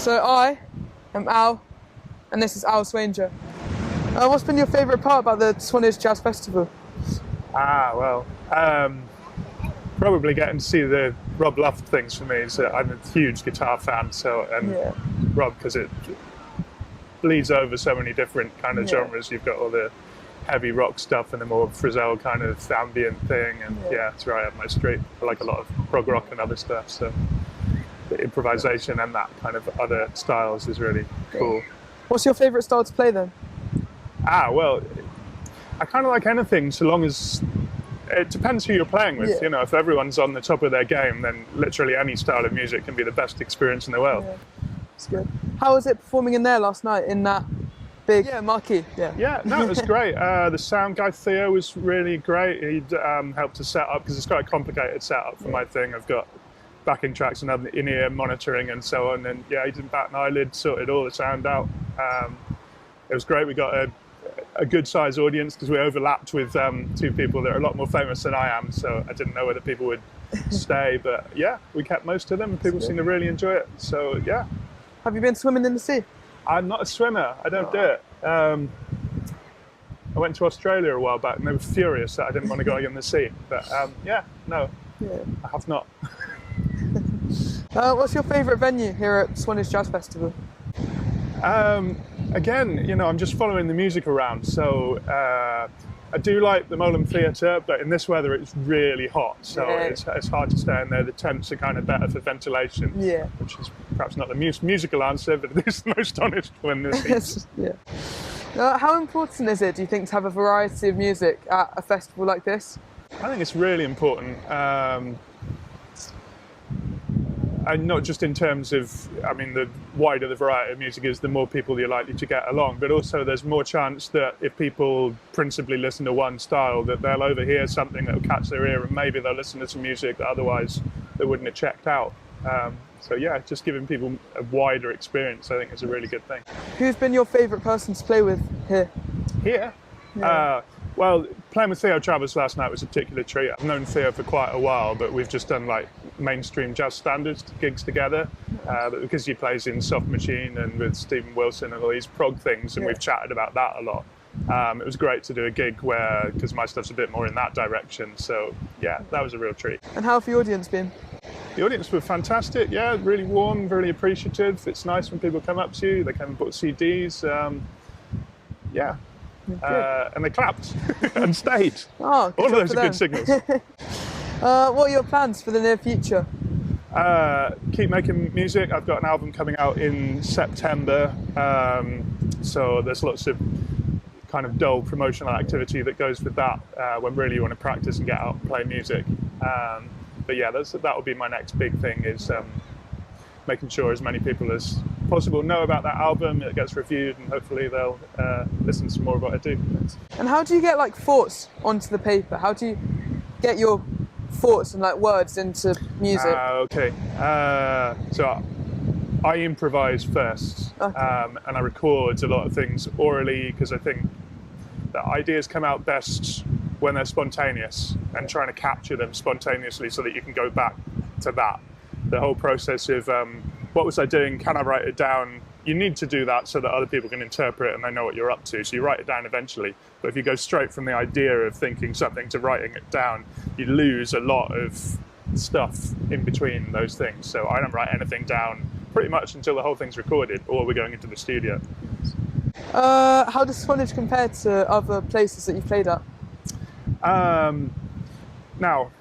So I am Al, and this is Al Swainger. What's been your favourite part about the Swanage Jazz Festival? Probably getting to see the Rob Luft things for me. So I'm a huge guitar fan, Rob, because it bleeds over so many different kind of genres. You've got all the heavy rock stuff and the more Frizzell kind of ambient thing, and it's right up my street. I like a lot of prog rock and other stuff, so the improvisation and that kind of other styles is really cool. What's your favourite style to play then? Well, I kind of like anything so long as it depends who you're playing with. You know, if everyone's on the top of their game, then literally any style of music can be the best experience in the world. That's good. How was it performing in there last night in that big marquee? It was great. The sound guy Theo was really great. He'd helped to set up, because it's quite a complicated setup for my thing. I've got backing tracks and other in-ear monitoring and so on, and he didn't bat an eyelid, sorted all the sound out. It was great. We got a good sized audience because we overlapped with two people that are a lot more famous than I am, so I didn't know whether people would stay, but we kept most of them and people seem to really enjoy it, so Have you been swimming in the sea? I'm not a swimmer, I don't do it. I went to Australia a while back and they were furious that I didn't want to go in the sea, but I have not. What's your favourite venue here at Swanage Jazz Festival? Again, you know, I'm just following the music around, so I do like the Molam Theatre, but in this weather it's really hot, so it's hard to stay in there. The tents are kind of better for ventilation, which is perhaps not the musical answer, but it is the most honest one this season. How important is it, do you think, to have a variety of music at a festival like this? I think it's really important. And not just in terms of, the wider the variety of music is, the more people you're likely to get along, but also there's more chance that if people principally listen to one style, that they'll overhear something that will catch their ear and maybe they'll listen to some music that otherwise they wouldn't have checked out. Just giving people a wider experience, I think, is a really good thing. Who's been your favourite person to play with here? Here? Well, playing with Theo Travers last night was a particular treat. I've known Theo for quite a while, but we've just done like mainstream jazz standards gigs together, but because he plays in Soft Machine and with Stephen Wilson and all these prog things, and we've chatted about that a lot. It was great to do a gig because my stuff's a bit more in that direction, so that was a real treat. And how have the audience been? The audience were fantastic, really warm, really appreciative. It's nice when people come up to you, they come and bought CDs, and they clapped and stayed. All of those are good signals. What are your plans for the near future? Keep making music. I've got an album coming out in September, so there's lots of kind of dull promotional activity that goes with that when really you want to practice and get out and play music. That will be my next big thing, is making sure as many people as possible know about that album, it gets reviewed, and hopefully they'll listen to some more of what I do. And how do you get thoughts onto the paper? How do you get your thoughts and words into music? So I improvise first, and I record a lot of things orally, because I think that ideas come out best when they're spontaneous, and trying to capture them spontaneously so that you can go back to that. The whole process of what was I doing, can I write it down? You need to do that so that other people can interpret it and they know what you're up to, so you write it down eventually. But if you go straight from the idea of thinking something to writing it down, you lose a lot of stuff in between those things. So I don't write anything down pretty much until the whole thing's recorded or we're going into the studio. How does Swanage compare to other places that you've played at? Now,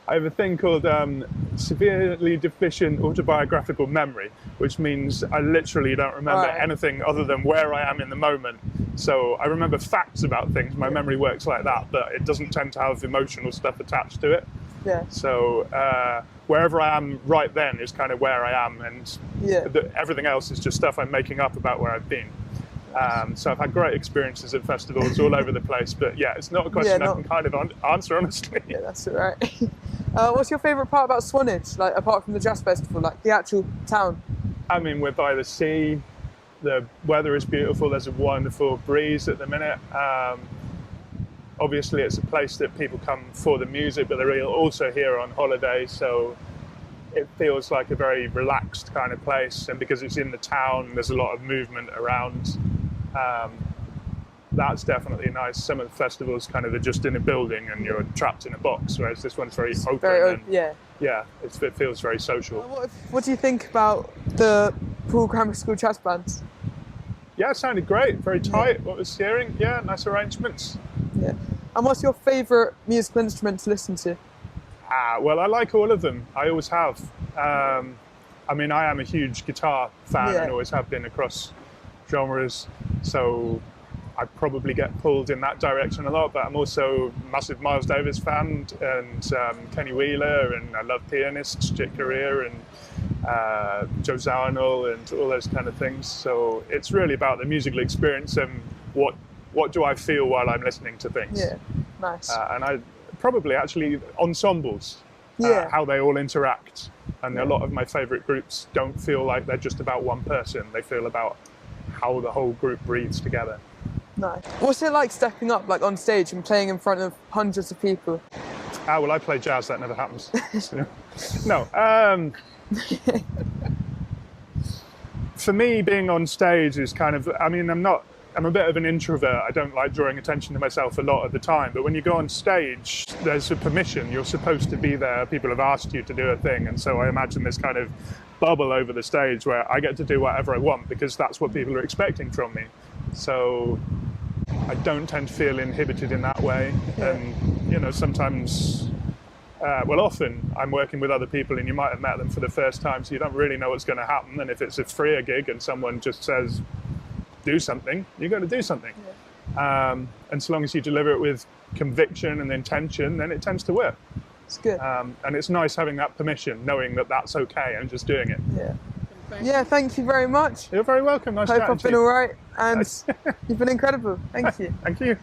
I have a thing called severely deficient autobiographical memory, which means I literally don't remember anything other than where I am in the moment. So I remember facts about things, my memory works like that, but it doesn't tend to have emotional stuff attached to it. So wherever I am right then is kind of where I am, and everything else is just stuff I'm making up about where I've been. So I've had great experiences at festivals all over the place, but it's not a question I can kind of answer honestly. Yeah, that's it, right. What's your favourite part about Swanage, apart from the jazz festival, the actual town? We're by the sea, the weather is beautiful, there's a wonderful breeze at the minute. Obviously it's a place that people come for the music, but they're also here on holiday, so it feels like a very relaxed kind of place, and because it's in the town, there's a lot of movement around. That's definitely nice. Some of the festivals kind of are just in a building and you're trapped in a box, whereas this one's very open. Yeah. It feels very social. What do you think about the Poole Grammar School Jazz Band? Yeah, it sounded great. Very tight. What was hearing? Yeah, nice arrangements. Yeah. And what's your favourite musical instrument to listen to? Well, I like all of them. I always have. I mean, I am a huge guitar fan and always have been across genres. So I probably get pulled in that direction a lot, but I'm also a massive Miles Davis fan and Kenny Wheeler, and I love pianists, Chick Corea and Joe Zawinul and all those kind of things. So it's really about the musical experience and what do I feel while I'm listening to things. Yeah, nice. And I probably actually ensembles, how they all interact. And a lot of my favourite groups don't feel like they're just about one person. They feel about how the whole group breathes together. Nice. What's it like stepping up like on stage and playing in front of hundreds of people? Well, I play jazz, that never happens. No. For me, being on stage is kind of, I mean, I'm a bit of an introvert. I don't like drawing attention to myself a lot of the time, but when you go on stage, there's a permission. You're supposed to be there. People have asked you to do a thing, and so I imagine this kind of bubble over the stage where I get to do whatever I want because that's what people are expecting from me. So I don't tend to feel inhibited in that way. And, you know, sometimes, often I'm working with other people and you might have met them for the first time, so you don't really know what's going to happen. And if it's a freer gig and someone just says, do something, you're going to do something. And so long as you deliver it with conviction and intention, then it tends to work. It's good. And it's nice having that permission, knowing that that's okay and just doing it. Yeah, thank you very much. You're very welcome. Nice Hope chatting I've to been you. all right, and you've been incredible. Thank you. Thank you.